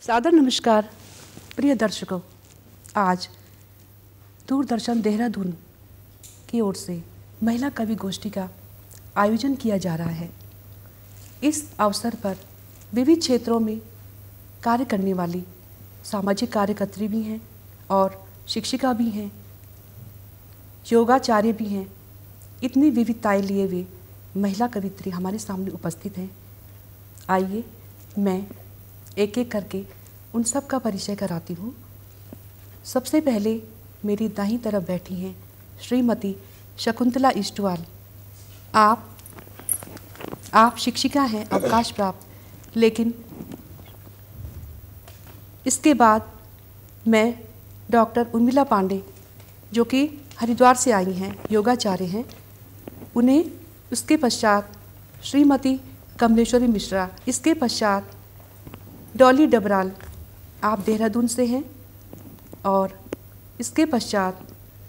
सादर नमस्कार प्रिय दर्शकों। आज दूरदर्शन देहरादून की ओर से महिला कवि गोष्ठी का आयोजन किया जा रहा है। इस अवसर पर विविध क्षेत्रों में कार्य करने वाली सामाजिक कार्यकर्त्री भी हैं और शिक्षिका भी हैं, योगाचार्य भी हैं। इतनी विविधताएं लिए हुए महिला कवित्री हमारे सामने उपस्थित हैं। आइए मैं एक एक करके उन सब का परिचय कराती हूँ। सबसे पहले मेरी दाहिनी तरफ बैठी हैं श्रीमती शकुंतला इष्टवाल। आप शिक्षिका हैं, अवकाश प्राप्त, लेकिन इसके बाद मैं डॉक्टर उर्मिला पांडे जो कि हरिद्वार से आई हैं, योगाचार्य हैं, उन्हें उसके पश्चात श्रीमती कमलेश्वरी मिश्रा, इसके पश्चात डॉली डबराल, आप देहरादून से हैं, और इसके पश्चात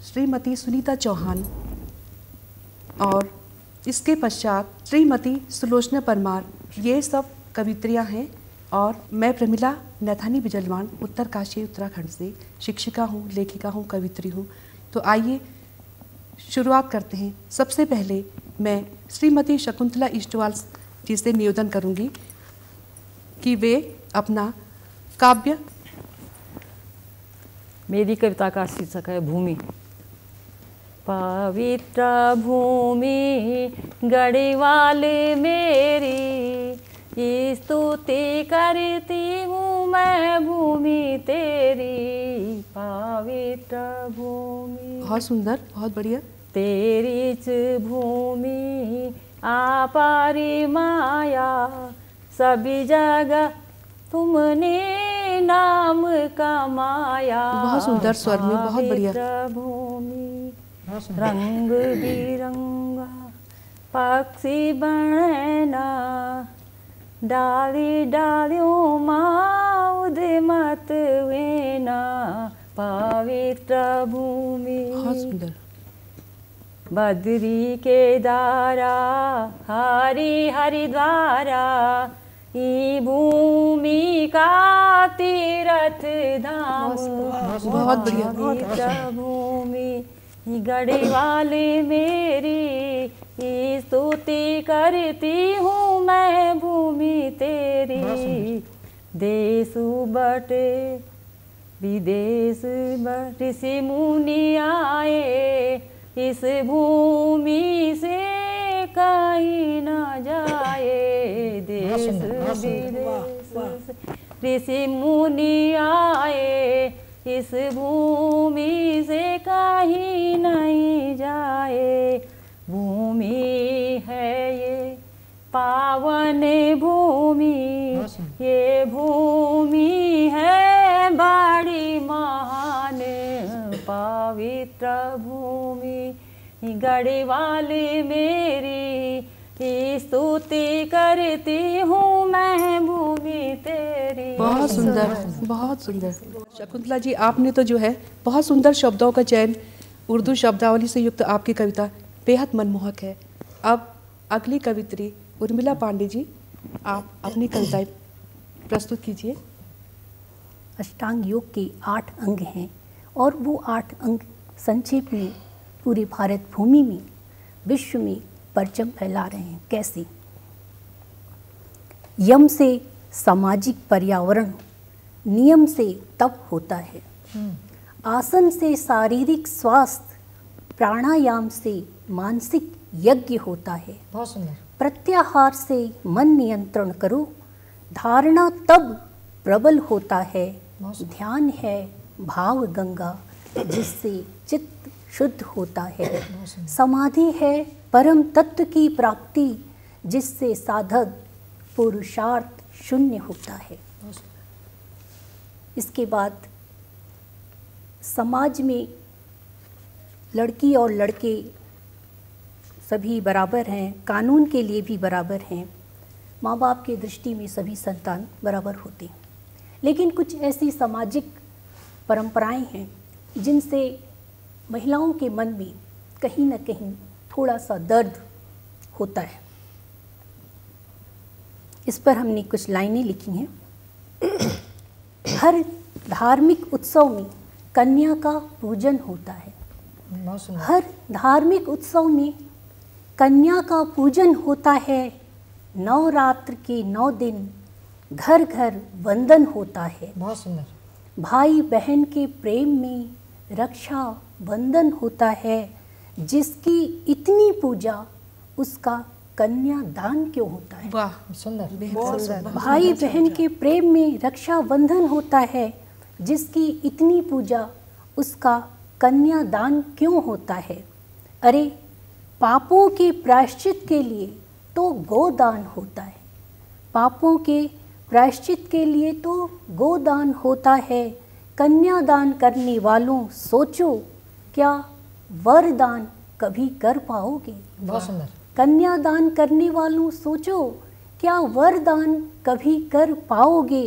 श्रीमती सुनीता चौहान, और इसके पश्चात श्रीमती सुलोचना परमार। ये सब कवित्रियाँ हैं और मैं प्रमिला नैथानी बिजलवान उत्तरकाशी उत्तराखंड से शिक्षिका हूँ, लेखिका हूँ, कवित्री हूँ। तो आइए शुरुआत करते हैं। सबसे पहले मैं श्रीमती शकुंतला इष्टवाल जी से निवेदन करूँगी कि वे अपना काव्य। मेरी कविता का शीर्षक है भूमि। पवित्र भूमि गढ़वाल मेरी, स्तुति करती हूँ मैं भूमि तेरी। पवित्र भूमि, बहुत सुंदर, बहुत बढ़िया। तेरी च भूमि आपारी माया, सभी जगह तुमने नाम कमाया। बहुत सुंदर स्वर में, बहुत बढ़िया। भूमि रंग बिरंगा पक्षी बनना, डाली डालियों माउद मत वेना। पवित्र भूमि, बहुत सुंदर। बद्री के दारा हरि हरिद्वारा, ई भूमि का तीर्थ धाम। बहुत बढ़िया। पवित्र भूमि गढ़वाल मेरी, स्तुति करती हूँ मैं भूमि तेरी। देश बटे विदेश बट ऋषि मुनि आए, इस भूमि से कहीं न जाए। देश विदेश ऋषि मुनि आए, इस भूमि से कहीं नहीं जाए। भूमि है ये पावन भूमि, ये भूमि है बड़ी महान। पवित्र भूमि गढ़वाल मेरी, स्तुति करती हूँ मैं भूमि तेरी। बहुत सुंदर, बहुत सुंदर। शकुंतला जी, आपने तो जो है बहुत सुंदर शब्दों का चयन, उर्दू शब्दावली से युक्त आपकी कविता बेहद मनमोहक है। अब अगली कवित्री उर्मिला पांडे जी, आप अपनी कविताएं प्रस्तुत कीजिए। अष्टांग योग के 8 अंग हैं और वो 8 अंग संक्षेप में पूरे भारत भूमि में, विश्व में परचम फैला रहे हैं। कैसे? यम से सामाजिक पर्यावरण, नियम से तप होता है, आसन से शारीरिक स्वास्थ्य, प्राणायाम से मानसिक यज्ञ होता है। बहुत सुंदर। प्रत्याहार से मन नियंत्रण करो, धारणा तब प्रबल होता है। ध्यान है भाव गंगा, जिससे चित्त शुद्ध होता है। समाधि है परम तत्व की प्राप्ति, जिससे साधक पुरुषार्थ शून्य होता है। इसके बाद समाज में लड़की और लड़के सभी बराबर हैं, कानून के लिए भी बराबर हैं, माँ बाप की दृष्टि में सभी संतान बराबर होते हैं। लेकिन कुछ ऐसी सामाजिक परंपराएं हैं जिनसे महिलाओं के मन में कहीं न कहीं थोड़ा सा दर्द होता है। इस पर हमने कुछ लाइनें लिखी हैं। हर धार्मिक उत्सव में कन्या का पूजन होता है। बहुत सुंदर। हर धार्मिक उत्सव में कन्या का पूजन होता है। नवरात्र के 9 दिन घर घर वंदन होता है। बहुत सुंदर। भाई बहन के प्रेम में रक्षा बंधन होता है। जिसकी इतनी पूजा उसका कन्यादान क्यों होता है। वाह, सुंदर। बहुत सुंदर। भाई बहन के प्रेम में रक्षा बंधन होता है। जिसकी इतनी पूजा उसका कन्यादान क्यों होता है। अरे पापों के प्रायश्चित के लिए तो गोदान होता है। पापों के प्रायश्चित के लिए तो गोदान होता है। कन्यादान करने वालों सोचो, क्या वरदान कभी कर पाओगे। बहुत सुंदर। कन्यादान करने वालों सोचो, क्या वरदान कभी कर पाओगे।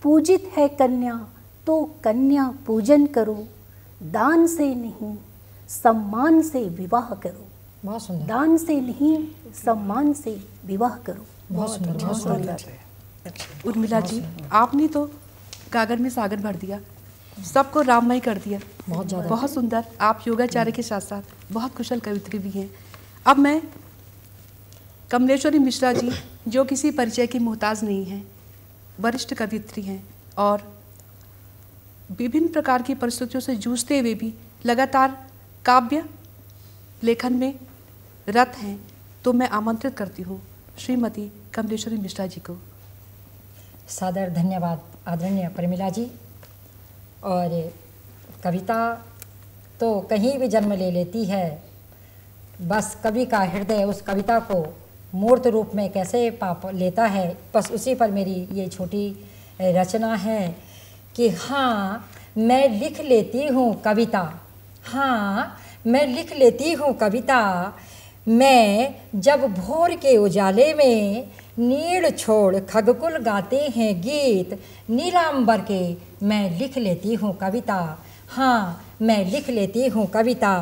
पूजित है कन्या तो कन्या पूजन करो। दान से नहीं सम्मान से विवाह करो। बहुत सुंदर। दान से नहीं सम्मान से विवाह करो। बहुत सुंदर। बहुत सुंदर। उर्मिला जी, आपने तो गागर में सागर भर दिया, सबको राममय कर दिया। बहुत ज़्यादा। बहुत सुंदर। आप योगाचार्य के साथ साथ बहुत कुशल कवित्री भी हैं। अब मैं कमलेश्वरी मिश्रा जी, जो किसी परिचय की मोहताज नहीं हैं, वरिष्ठ कवित्री हैं और विभिन्न प्रकार की परिस्थितियों से जूझते हुए भी लगातार काव्य लेखन में रत हैं, तो मैं आमंत्रित करती हूँ श्रीमती कमलेश्वरी मिश्रा जी को। सादर धन्यवाद आदरणीय प्रमिला जी। और कविता तो कहीं भी जन्म ले लेती है, बस कवि का हृदय उस कविता को मूर्त रूप में कैसे पाप लेता है, बस उसी पर मेरी ये छोटी रचना है कि हाँ मैं लिख लेती हूँ कविता। हाँ मैं लिख लेती हूँ कविता। मैं जब भोर के उजाले में नीड़ छोड़ खगकुल गाते हैं गीत, नीलांबर के मैं लिख लेती हूँ कविता। हाँ मैं लिख लेती हूँ कविता।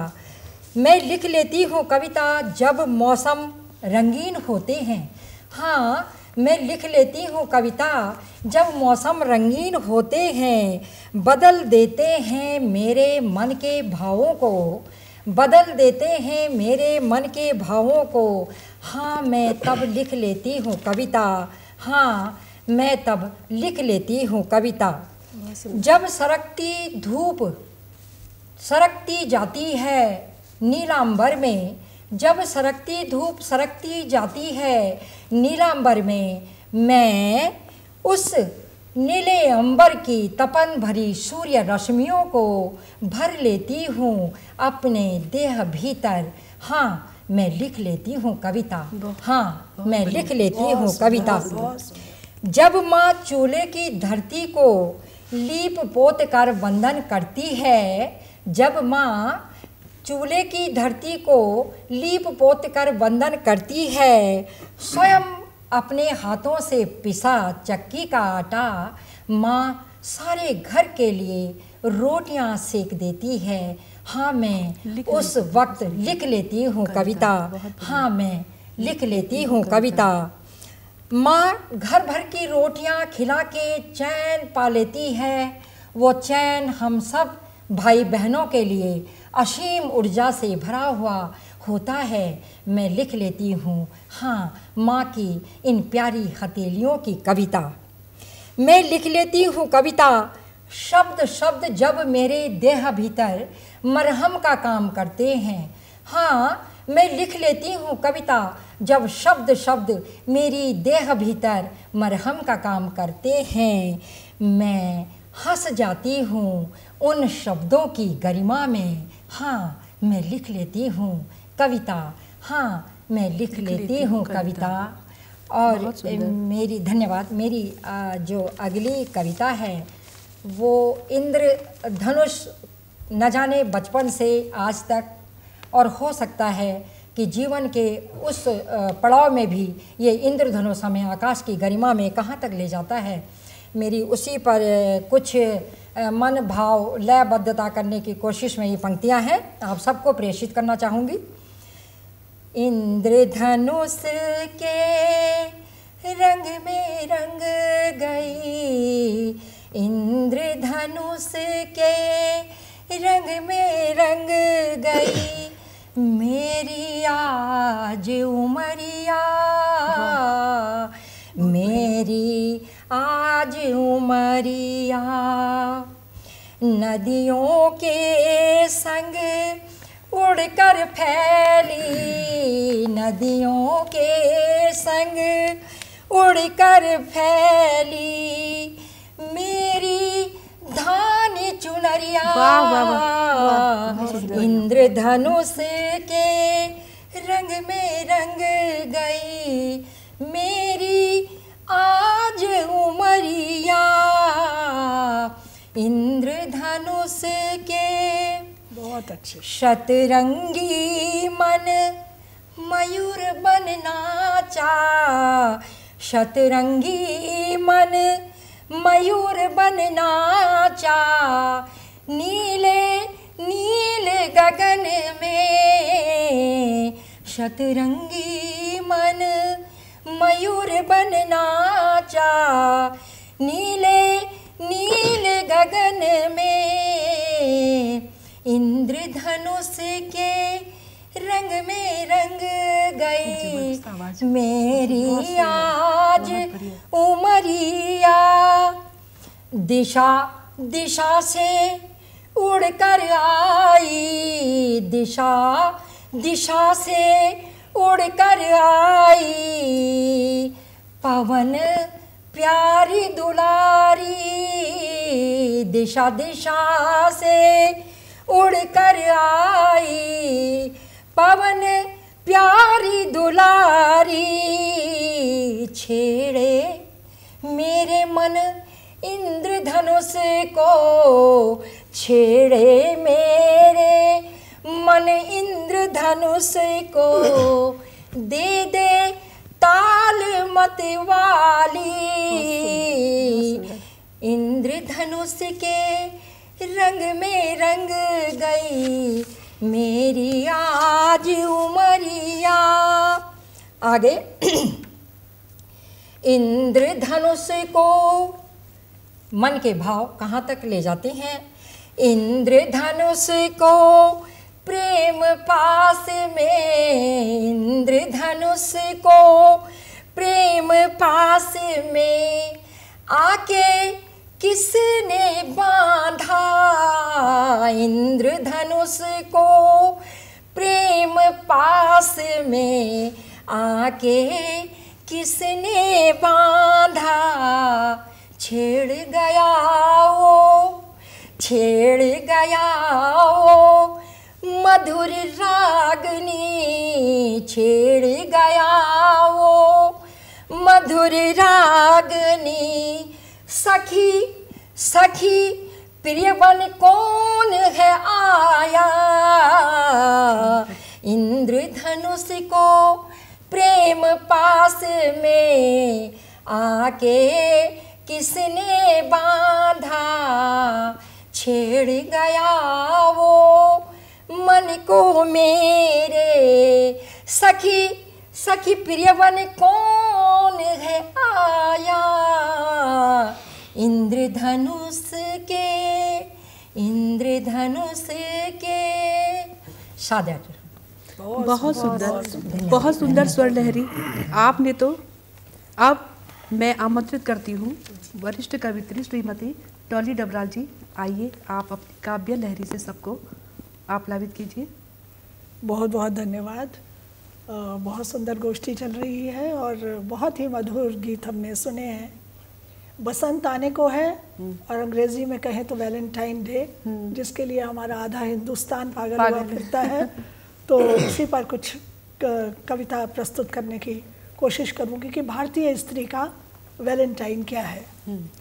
मैं लिख लेती हूँ कविता जब मौसम रंगीन होते हैं। हाँ मैं लिख लेती हूँ कविता जब मौसम रंगीन होते हैं। बदल देते हैं मेरे मन के भावों को, बदल देते हैं मेरे मन के भावों को। हाँ मैं तब लिख लेती हूँ कविता। हाँ मैं तब लिख लेती हूँ कविता। जब सरकती धूप सरकती जाती है नीलांबर में, जब सरकती धूप सरकती जाती है नीलांबर में, मैं उस नीले अंबर की तपन भरी सूर्य रश्मियों को भर लेती हूँ अपने देह भीतर। हाँ मैं लिख लेती हूँ कविता। हाँ मैं लिख लेती हूँ कविता। जब माँ चूल्हे की धरती को लीप पोत कर वंदन करती है, जब माँ चूल्हे की धरती को लीप पोत कर वंदन करती है, स्वयं अपने हाथों से पिसा चक्की का आटा माँ सारे घर के लिए रोटियां सेक देती है। हाँ मैं उस वक्त लिख लेती हूँ कविता। हाँ मैं लिख लेती हूँ कविता। माँ घर भर की रोटियां खिला के चैन पा लेती है, वो चैन हम सब भाई बहनों के लिए असीम ऊर्जा से भरा हुआ होता है। मैं लिख लेती हूँ हाँ माँ की इन प्यारी हथेलियों की कविता। मैं लिख लेती हूँ कविता शब्द शब्द जब मेरे देह भीतर मरहम का काम करते हैं। हाँ मैं लिख लेती हूँ कविता जब शब्द शब्द मेरी देह भीतर मरहम का काम करते हैं। मैं हंस जाती हूँ उन शब्दों की गरिमा में। हाँ मैं लिख लेती हूँ कविता। हाँ मैं लिख लेती हूँ कविता। और मेरी धन्यवाद। मेरी जो अगली कविता है वो इंद्र धनुष न जाने बचपन से आज तक, और हो सकता है कि जीवन के उस पड़ाव में भी ये इंद्रधनुष हमें आकाश की गरिमा में कहाँ तक ले जाता है। मेरी उसी पर कुछ मन भाव लयबद्धता करने की कोशिश में ये पंक्तियाँ हैं, आप सबको प्रेषित करना चाहूँगी। इंद्रधनुष के रंग में रंग गई इंद्रधनुष के रंग में रंग गई मेरी आज उमरिया, मेरी आज उमरिया। नदियों के संग उड़कर फैली, नदियों के संग उड़कर फैली मेरी धान चुनरिया। इंद्रधनुष के रंग में रंग गई मेरी आज उमरिया। इंद्रधनुष के बहुत अच्छे। शतरंगी मन मयूर बन नाचा, शतरंगी मन मयूर बन नाचा। नीले नीले गगन में शतरंगी मन मयूर बन नाचा। नीले नीले गगन में इंद्रधनुष के रंग में रंग गई मेरी आज उमरिया। दिशा दिशा से उड़कर आई, दिशा दिशा से उड़कर आई पवन प्यारी दुलारी। दिशा दिशा से उड़कर आई पवन प्यारी दुलारी। छेड़े मेरे मन इंद्रधनुष को, छेड़े मेरे मन इंद्रधनुष को। दे दे ताल मत वाली इंद्रधनुष के रंग में रंग गई मेरी आज उमरिया। आगे इंद्रधनुष को मन के भाव कहाँ तक ले जाते हैं। इंद्रधनुष को प्रेम पास में, इंद्रधनुष को प्रेम पास में आके किसने बांधा। इंद्रधनुष को प्रेम पास में आके किसने बांधा। छेड़ गया वो, छेड़ गया वो मधुर रागनी। छेड़ गया वो मधुर रागनी। सखी सखी प्रियवन कौन है आया। इंद्रधनुष को प्रेम पास में आके किसने बांधा। छेड़ गया वो मन को मेरे। सखी सखी प्रियवन कौन है आया। इंद्रधनुष के, इंद्रधनुष के। सादर बहुत सुंदर, बहुत सुंदर स्वर लहरी आपने तो। अब मैं आमंत्रित करती हूँ वरिष्ठ कवित्री श्रीमती डॉली डबराल जी, आइए आप अपनी काव्य लहरी से सबको आप्लावित कीजिए। बहुत बहुत धन्यवाद। बहुत सुंदर गोष्ठी चल रही है और बहुत ही मधुर गीत हमने सुने हैं। बसंत आने को है और अंग्रेजी में कहें तो वैलेंटाइन डे, जिसके लिए हमारा आधा हिंदुस्तान पागल हुआ फिरता है। तो उसी पर कुछ कविता प्रस्तुत करने की कोशिश करूँगी कि भारतीय स्त्री का वैलेंटाइन क्या है।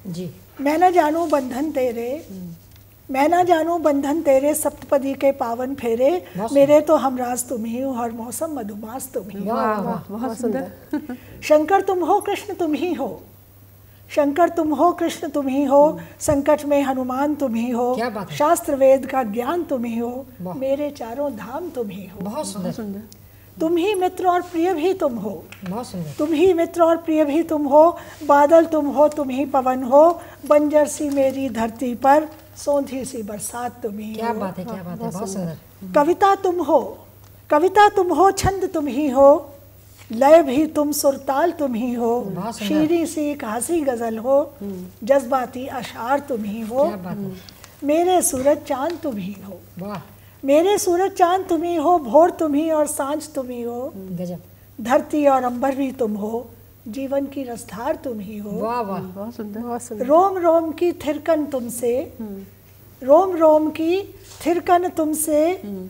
जी। मैं न जानूं बंधन तेरे, मैं न जानूं बंधन तेरे, सप्तपदी के पावन फेरे। मेरे तो हमराज तुम ही हो, हर मौसम मधुमास तुम ही हो। वाह वाह, बहुत सुंदर। शंकर तुम हो, कृष्ण तुम ही हो। शंकर तुम हो, कृष्ण तुम ही हो। संकट में हनुमान तुम ही हो। शास्त्र वेद का ज्ञान तुम ही हो। मेरे चारों धाम तुम ही हो। बहुत सुंदर। तुम ही मित्र और प्रिय भी तुम हो, बहुत सुंदर। तुम ही मित्र और प्रिय भी तुम हो, बादल तुम हो, तुम ही पवन हो, बंजर सी मेरी धरती पर सौंधी सी बरसात तुम ही क्या हो। बात है, क्या बात है, बहुत सुंदर। कविता तुम हो, कविता तुम हो, छंद तुम ही हो, लय भी तुम, सुरताल तुम ही हो, बहुत सुंदर। शीरी सी एक हंसी गजल हो, जज्बाती अशार तुम ही हो, क्या बात है, मेरे सूरज चांद तुम ही हो, वाह, मेरे सूरज चांद तुम ही हो, भोर तुम ही और सांझ तुम ही हो, गजब, धरती और अंबर भी तुम हो, जीवन की रसधार तुम ही हो, वाह वाह, बहुत सुंदर, बहुत सुंदर। रोम रोम की थिरकन तुमसे, रोम रोम की थिरकन तुमसे,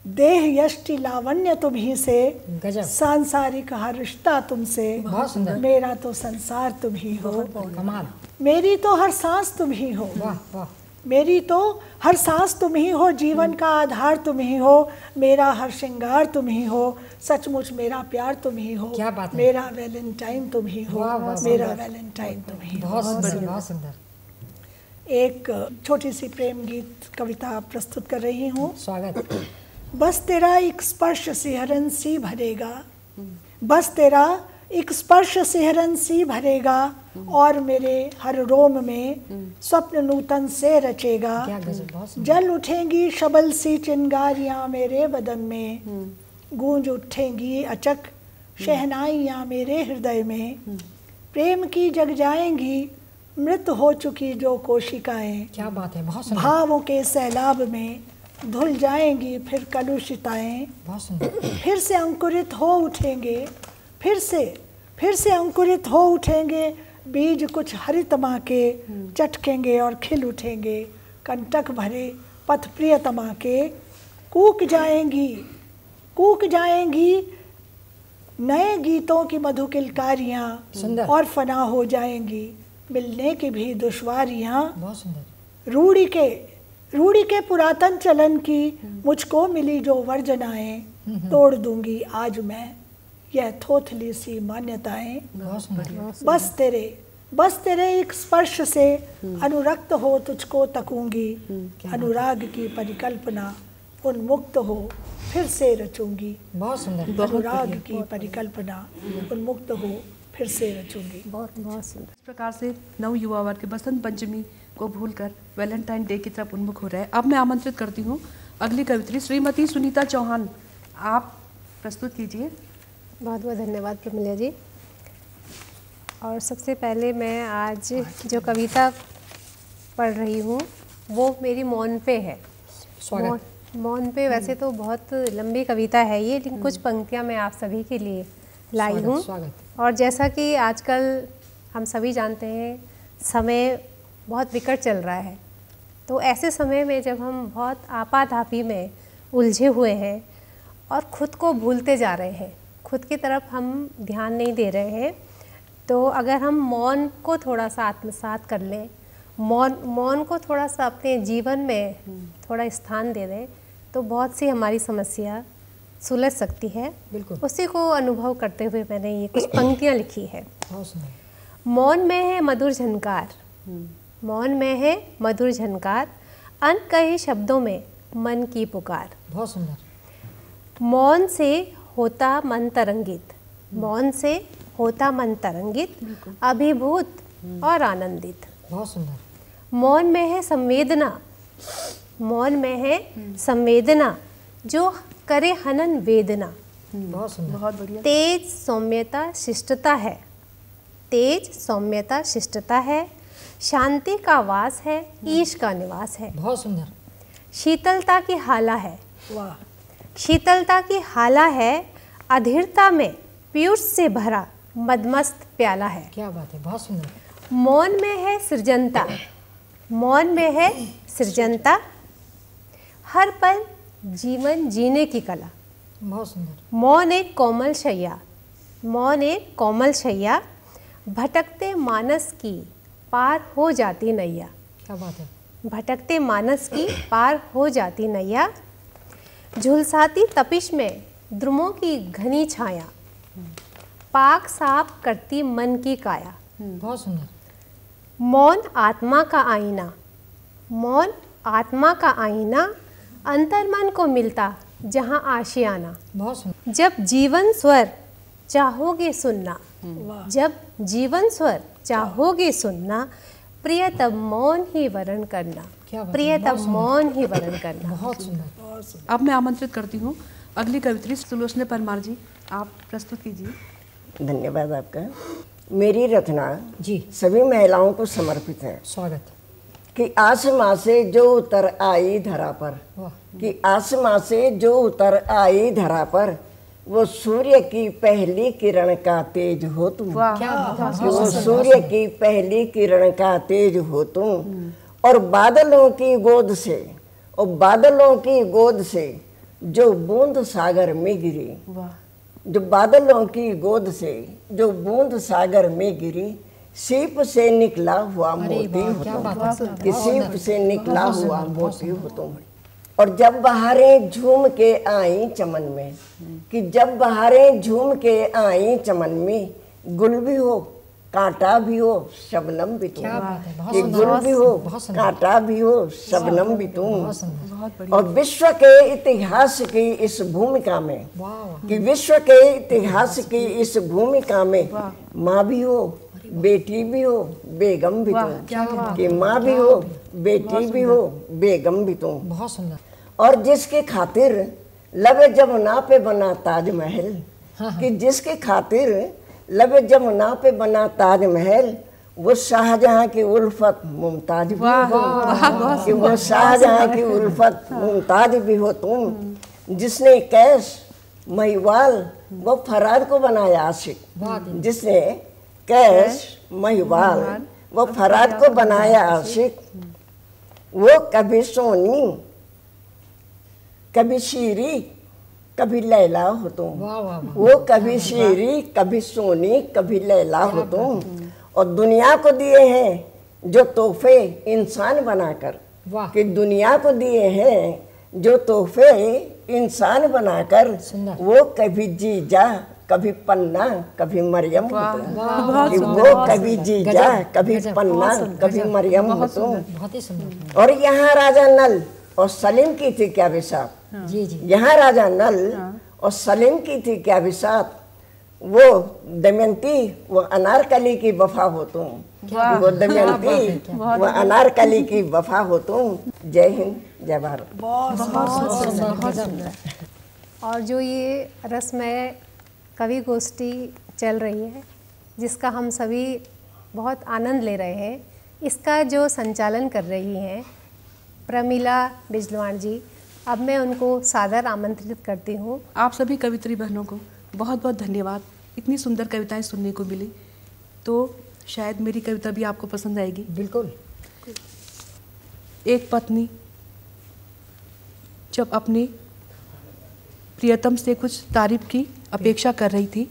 देह यष्टि लावण्य तुम ही से, गजब, सांसारिक हर रिश्ता तुमसे, बहुत सुंदर, मेरा तो संसार तुम ही हो, कमाल, मेरी तो हर सांस तुम ही हो, वाह वाह, मेरी तो हर सांस तुम ही हो, जीवन का आधार तुम ही हो, मेरा हर श्रृंगार तुम ही हो, सचमुच मेरा प्यार तुम ही हो, क्या बात है। मेरा वैलेंटाइन तुम ही हो, वाह, वाह, मेरा वैलेंटाइन तुम ही हो। बहुत सुंदर, बहुत सुंदर। एक छोटी सी प्रेम गीत कविता प्रस्तुत कर रही हूँ। स्वागत। बस तेरा एक स्पर्श सिहरन सी भरेगा, बस तेरा एक स्पर्श सिहरन सी भरेगा, और मेरे हर रोम में स्वप्न नूतन से रचेगा, क्या गजब, बहुत सुंदर, जल उठेंगी शबल सी चिंगारियां मेरे बदन में, गूंज उठेंगी अचक शहनाइयां मेरे हृदय में, प्रेम की जग जाएंगी मृत हो चुकी जो कोशिकाएं, क्या बात है, बहुत सुंदर, भावों के सैलाब में धुल जाएंगी फिर कलुषिताएं, बहुत सुंदर, फिर से अंकुरित हो उठेंगे, फिर से अंकुरित हो उठेंगे, बीज कुछ हरितमा के चटकेंगे और खिल उठेंगे, कंटक भरे पथ प्रियतमा के, कूक जाएंगी नए गीतों की मधु किलकारियां, सुंदर, और फना हो जाएंगी मिलने की भी दुश्वारियां, बहुत सुंदर, रूढ़ी के पुरातन चलन की मुझको मिली जो वर्जनाएं, तोड़ दूंगी आज मैं यह थोथली सी मान्यताएं, बहुत सुंदर, बस तेरे एक स्पर्श से अनुरक्त हो तुझको तकूंगी, अनुराग की परिकल्पना उन्मुक्त हो फिर से रचूंगी, बहुत सुंदर, अनुराग की परिकल्पना उन्मुक्त हो फिर से रचूंगी। बहुत सुंदर। इस प्रकार से नव युवा वर्ग बसंत पंचमी को भूलकर वैलेंटाइन डे की तरफ उन्मुख हो रहे हैं। अब मैं आमंत्रित करती हूँ अगली कवित्री श्रीमती सुनीता चौहान, आप प्रस्तुत कीजिए। बहुत बहुत धन्यवाद प्रमिला जी। और सबसे पहले मैं आज जो कविता पढ़ रही हूँ वो मेरी मौन पे है। स्वागत। मौन पे वैसे तो बहुत लंबी कविता है ये, लेकिन कुछ पंक्तियाँ मैं आप सभी के लिए लाई हूँ। स्वागत। और जैसा कि आजकल हम सभी जानते हैं समय बहुत विकट चल रहा है, तो ऐसे समय में जब हम बहुत आपाधापी में उलझे हुए हैं और ख़ुद को भूलते जा रहे हैं, खुद की तरफ हम ध्यान नहीं दे रहे हैं, तो अगर हम मौन को थोड़ा सा आत्मसात कर लें, मौन को थोड़ा सा अपने जीवन में थोड़ा स्थान दे दें, तो बहुत सी हमारी समस्या सुलझ सकती है। बिल्कुल। उसी को अनुभव करते हुए मैंने ये कुछ पंक्तियाँ लिखी है। बहुत सुंदर। मौन में है मधुर झनकार, मौन में है मधुर झनकार, अनकहे शब्दों में मन की पुकार। बहुत सुंदर। मौन से होता मन तरंगित, मौन से होता मन तरंगित, अभिभूत और आनंदित। बहुत सुंदर। मौन में है संवेदना, मौन में है संवेदना, जो करे हनन वेदना। बहुत सुंदर। बहुत बढ़िया। तेज सौम्यता शिष्टता है, तेज सौम्यता शिष्टता है, शांति का वास है, ईश का निवास है। बहुत सुंदर। शीतलता की हाला है, वाह, शीतलता की हाला है, अधीरता में पीयूष से भरा मदमस्त प्याला है। क्या बात है, बहुत सुंदर। मौन में है सृजनता, मौन में है सृजनता, हर पल जीवन जीने की कला। बहुत सुंदर। मौन एक कोमल शैया, मौन एक कोमल शैया, भटकते मानस की पार हो जाती नैया। क्या बात है। भटकते मानस की पार हो जाती नैया, झुलसाती तपिश में द्रुमों की घनी छाया, पाक साफ करती मन की काया। बहुत सुंदर। मौन आत्मा का आईना, मौन आत्मा का आईना, अंतर्मन को मिलता जहाँ आशियाना, बहुत सुंदर। जब जीवन स्वर चाहोगे सुनना, वाह। जब जीवन स्वर चाहोगे सुनना, प्रियतम मौन ही वरण करना, क्या बात है, प्रियतम मौन ही वरण करना। बहुत सुंदर। अब मैं आमंत्रित करती हूँ अगली कवित्री सुलोचना परमार जी, आप प्रस्तुत कीजिए। धन्यवाद आपका। मेरी रचना जी, सभी महिलाओं को समर्पित है स्वागत। कि आसमां से जो उतर आई धरा पर, वाह, कि आसमां से जो उतर आई धरा पर, वो सूर्य की पहली किरण का तेज हो तुम। क्या बात है, कि वो सूर्य की पहली किरण का तेज हो तुम, और बादलों की गोद से, और बादलों की गोद से जो बूंद सागर में गिरी, वाह, जो बादलों की गोद से जो बूंद सागर में गिरी, सीप से निकला हुआ मोती हो क्या तुम। बात है, कि सीप से निकला हुआ मोती हो तुम। और जब बहारें झूम के आई चमन में, कि जब बहारें झूम के आई चमन में, गुल भी हो कांटा भी हो शबनम भी तुम। क्या बात है, बहुत कि सुंदर, गुल भी हो बहुत सुंदर। कांटा भी हो शबनम भी तुम। बहुत सुंदर। बहुत बढ़िया। और विश्व के इतिहास की इस भूमिका में, वाह, कि विश्व के इतिहास की इस भूमिका में, माँ भी हो बेटी भी हो बेगम भी वाह, तुम। क्या बात। कि माँ भी हो बेटी भी हो बेगम भी तुम। बहुत सुंदर। और जिसके खातिर लबे जमुना पे बना ताजमहल, कि जिसके खातिर लबे जमुना पे बना ताजमहल, वो शाहजहां की उल्फत मुमताज भी हो। कि वो शाहजहां की उल्फत मुमताज भी हो तुम, जिसने कैश महिवाल व फराद को बनाया आशिक, जिसने कैश महिवाल व फराद को बनाया आशिक, वो कभी सोनी कभी शीरी कभी लैला हो तुम। वाह, वाह, वाह। वो कभी शीरी कभी सोनी कभी लैला हो तुम। और दुनिया को दिए हैं जो तोहफे इंसान बनाकर, वाह। कि दुनिया को दिए हैं जो तोहफे इंसान बनाकर, सुंदर। वो कभी जीजा कभी पन्ना कभी मरियम हो तुम। कि वो कभी जीजा कभी पन्ना कभी मरियम हो तुम। बहुत ही सुंदर। और यहाँ राजा नल और सलीम की थी क्या बिसात, जी जी, यहाँ राजा नल और सलीम की थी क्या बिसात, वो दमयंती वो अनारकली की वफा हो तुम। वो दमयंती वो अनारकली की वफा हो तुम। जय हिंद जय भारत। और जो ये रसमय कवि गोष्ठी चल रही है, जिसका हम सभी बहुत आनंद ले रहे हैं, इसका जो संचालन कर रही हैं प्रमिला बिजलवाण जी, अब मैं उनको सादर आमंत्रित करती हूँ। आप सभी कवित्री बहनों को बहुत बहुत धन्यवाद। इतनी सुंदर कविताएं सुनने को मिली, तो शायद मेरी कविता भी आपको पसंद आएगी। बिल्कुल। एक पत्नी जब अपने प्रियतम से कुछ तारीफ की अपेक्षा कर रही थी,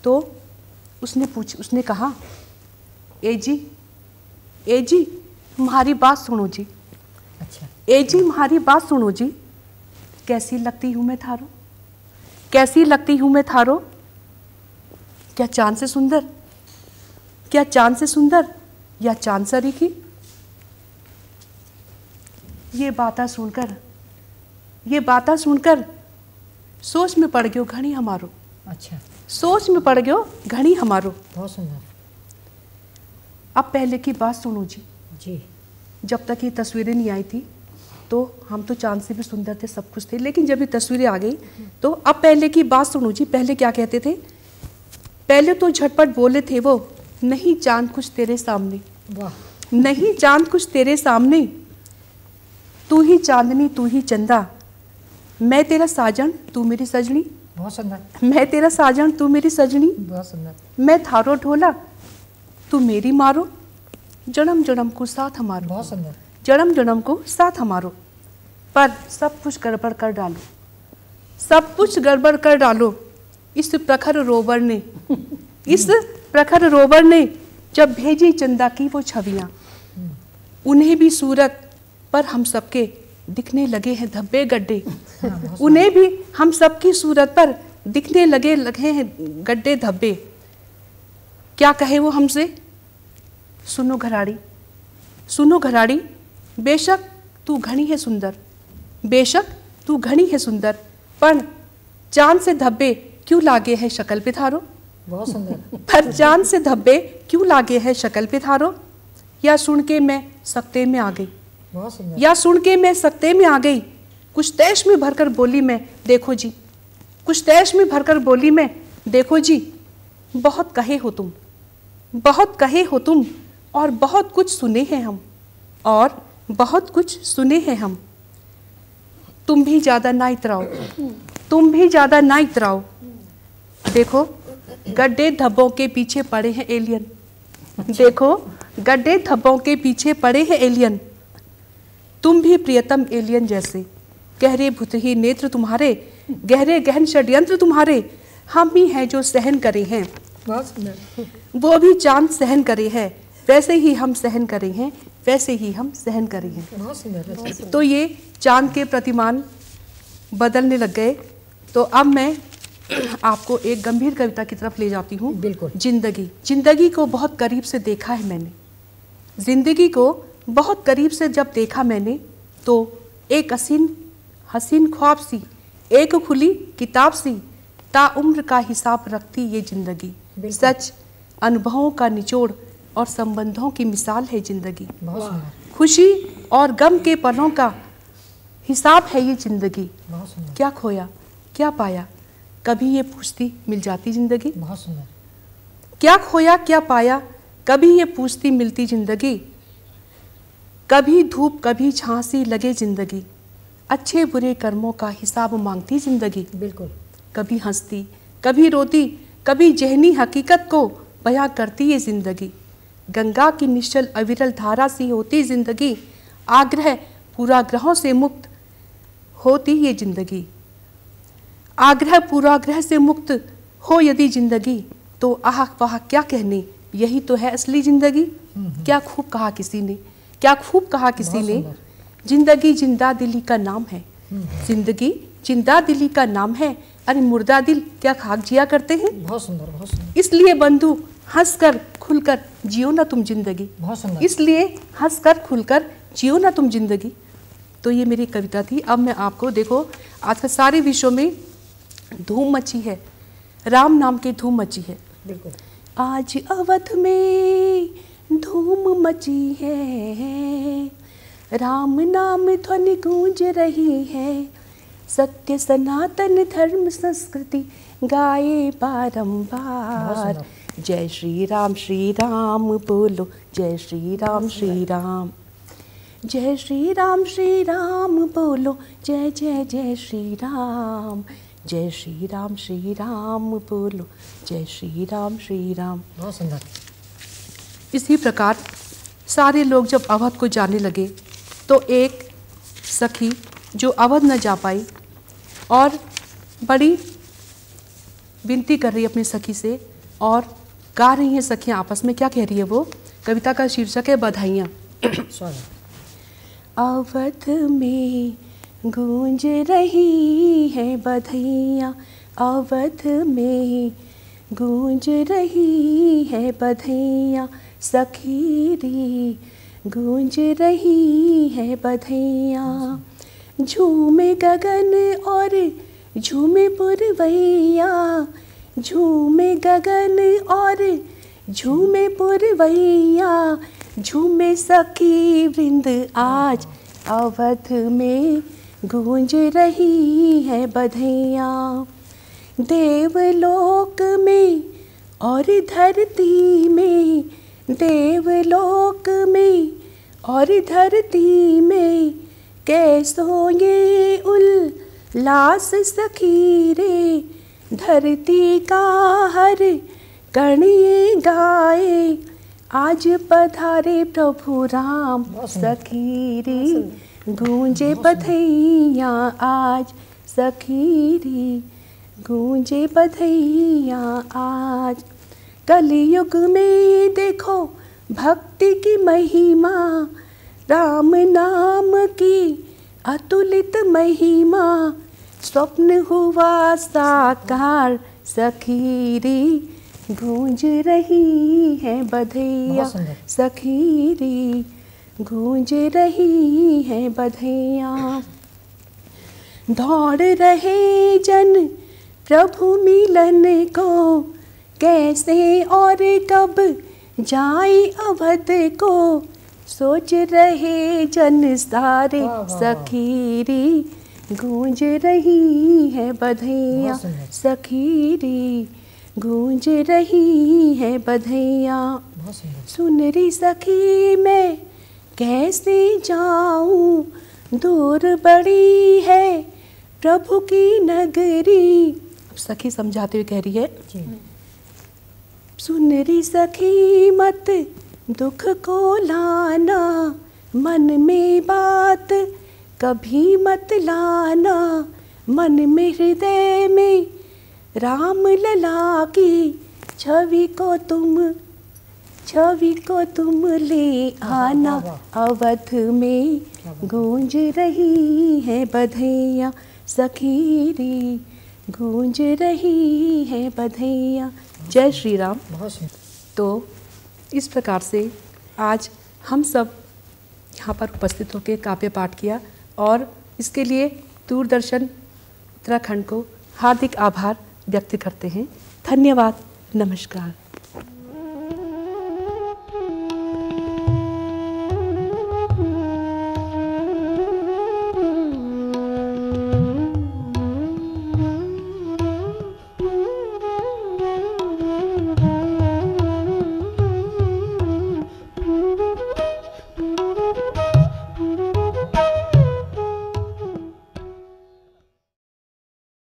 तो उसने कहा, ए जी तुम्हारी बात सुनो जी। अच्छा, ए जी तुम्हारी बात सुनो जी, कैसी लगती हूँ मैं थारो, कैसी लगती हूँ मैं थारो, क्या चांद से सुंदर, क्या चांद से सुंदर या चांद सरी की। ये बातें सुनकर सोच में पड़ गयो घणी हमारो। अच्छा, सोच में पड़ गयो घणी हमारो। बहुत सुंदर। अब पहले की बात सुनो जी। जी, जब तक ये तस्वीरें नहीं आई थी तो हम तो चांद से भी सुंदर थे, सब कुछ थे, लेकिन जब ये तस्वीरें आ गई तो अब पहले की बात सुनो जी। पहले क्या कहते थे, पहले तो झटपट बोले थे वो, नहीं चांद कुछ तेरे सामने, वाह, नहीं चांद कुछ तेरे सामने, तू ही चांदनी तू ही चंदा, मैं तेरा साजन तू मेरी सजनी, बहुत सुंदर, मैं तेरा साजन तू मेरी सजनी, बहुत सुंदर। मैं थारो ढोला तू मेरी मारो, जन्म जन्म को साथ हमारो, बहुत सुंदर। जन्म जन्म को साथ हमारो। पर सब कुछ गड़बड़ कर डालो, सब कुछ गड़बड़ कर डालो इस प्रखर रोबर ने, इस प्रखर रोबर ने जब भेजी चंदा की वो छवियां, उन्हें भी सूरत पर हम सबके दिखने लगे हैं धब्बे गड्ढे, उन्हें भी हम सबकी सूरत पर दिखने लगे हैं गड्ढे धब्बे। क्या कहे वो हमसे, सुनो घराड़ी, सुनो घराड़ी, बेशक तू घनी है सुंदर, बेशक तू घनी है सुंदर, पण चांद से धब्बे क्यों लागे है शकल पे थारो। बहुत सुंदर। पर चांद से धब्बे क्यों लागे है शकल पे थारो, या सुन के मैं सकते में आ गई। बहुत सुंदर। या सुन के मैं सकते में आ गई, कुछ तैश में भरकर बोली मैं देखो जी, कुछ तैश में भरकर बोली मैं देखो जी। बहुत कहे हो तुम, बहुत कहे हो तुम, और बहुत कुछ सुने हैं हम, और बहुत कुछ सुने हैं हम। तुम भी ज़्यादा ना इतराओ, तुम भी ज़्यादा ना इतराओ। देखो गड्ढे धब्बों के पीछे पड़े हैं एलियन, देखो गड्ढे धब्बों के पीछे पड़े हैं एलियन। तुम भी प्रियतम एलियन जैसे, गहरे भुतही नेत्र तुम्हारे, गहरे गहन षड्यंत्र तुम्हारे। हम ही हैं जो सहन करे हैं, बहुत सुंदर। वो भी चांद सहन करे हैं, वैसे ही हम सहन करे हैं, वैसे ही हम सहन करे हैं। बहुत सुंदर। तो ये चांद के प्रतिमान बदलने लग गए। तो अब मैं आपको एक गंभीर कविता की तरफ ले जाती हूँ। बिल्कुल। जिंदगी, जिंदगी को बहुत करीब से देखा है मैंने, जिंदगी को बहुत करीब से जब देखा मैंने, तो एक हसीन ख्वाब सी, एक खुली किताब सी, ताउम्र का हिसाब रखती ये जिंदगी। सच अनुभवों का निचोड़ और संबंधों की मिसाल है जिंदगी। बहुत सुंदर। खुशी और गम के पलों का हिसाब है ये जिंदगी। बहुत सुंदर। क्या खोया क्या पाया, कभी ये पूछती मिल जाती जिंदगी। बहुत सुंदर। क्या खोया क्या पाया, कभी ये पूछती मिलती जिंदगी। कभी धूप कभी झांसी लगे जिंदगी, अच्छे बुरे कर्मों का हिसाब मांगती जिंदगी। बिल्कुल। कभी हंसती कभी रोती, कभी जहनी हकीकत को बयां करती ये जिंदगी। गंगा की निश्चल अविरल धारा सी होती जिंदगी, आग्रह पूराग्रहों से मुक्त होती ये जिंदगी। आग्रह पूराग्रह से मुक्त हो यदि जिंदगी, तो आह वाह क्या कहने, यही तो है असली जिंदगी। क्या खूब कहा किसी ने, क्या खूब कहा किसी ने, जिंदगी जिंदा दिली का नाम है, जिंदगी जिंदा दिली का नाम है। अरे मुर्दा दिल क्या खाक जिया करते हैं। बहुत सुंदर। बहुत सुंदर। इसलिए बंधु हंसकर खुलकर जियो ना तुम जिंदगी, बहुत सुंदर। इसलिए हंसकर खुलकर जियो ना तुम जिंदगी। तो ये मेरी कविता थी। अब मैं आपको, देखो आजकल सारे विश्व में धूम मची है, राम नाम की धूम मची है। बिल्कुल। आज अवध में धूम मची है, राम नाम ध्वनि गूंज रही है। सत्य सनातन धर्म संस्कृति गाए बारंबार। जय श्री राम बोलो, जय श्री राम जय श्री राम बोलो, जय जय जय श्री राम, जय श्री राम बोलो, जय श्री राम। बहुत सुंदर। इसी प्रकार सारे लोग जब अवध को जाने लगे, तो एक सखी जो अवध न जा पाई और बड़ी विनती कर रही है अपनी सखी से, और गा रही हैं सखियाँ आपस में। क्या कह रही है वो? कविता का शीर्षक है बधाइयाँ। अवध में गूंज रही है बधाइयाँ, अवध में गूंज रही है बधाइयाँ, सखीरी गूंज रही है बधाइयाँ। झूमे गगन और झूमे पुरवैया, झूमे गगन और झूमे पुरवैया, झूमे सखी वृंद आज अवध में गूंज रही है बधाइयाँ। देवलोक में और धरती में, देवलोक में और धरती में, कैसो ये उल्लास सखी रे, धरती का हर कण ये गाए, आज पधारे प्रभु राम, सखी रे गूंजे बधाइयाँ आज, सखी रे गूंजे बधाइयाँ आज। कलयुग में देखो भक्ति की महिमा, राम नाम की अतुलित महिमा, स्वप्न हुआ साकार, सखी रे गूंज रही है बधाइयाँ, सखी रे गूंज रही है बधाइयाँ। दौड़ रहे जन प्रभु मिलन को, कैसे और कब जाए अवध को, सोच रहे जन सारे सखीरी, गूंज रही है बधाइयाँ सखीरी, गूंज रही है बधाइयाँ। सुन री सखी मैं कैसे जाऊं, दूर बड़ी है प्रभु की नगरी। अब सखी समझाते हुए कह रही है, सुन री सखी मत दुख को लाना, मन में बात कभी मत लाना, मन में हृदय में राम लला की छवि को तुम ले आना, अवध में गूंज रही है बधाइयाँ सखीरी, गूंज रही है बधाइयाँ। जय श्री राम। तो इस प्रकार से आज हम सब यहाँ पर उपस्थित होकर काव्य पाठ किया और इसके लिए दूरदर्शन उत्तराखंड को हार्दिक आभार व्यक्त करते हैं। धन्यवाद। नमस्कार।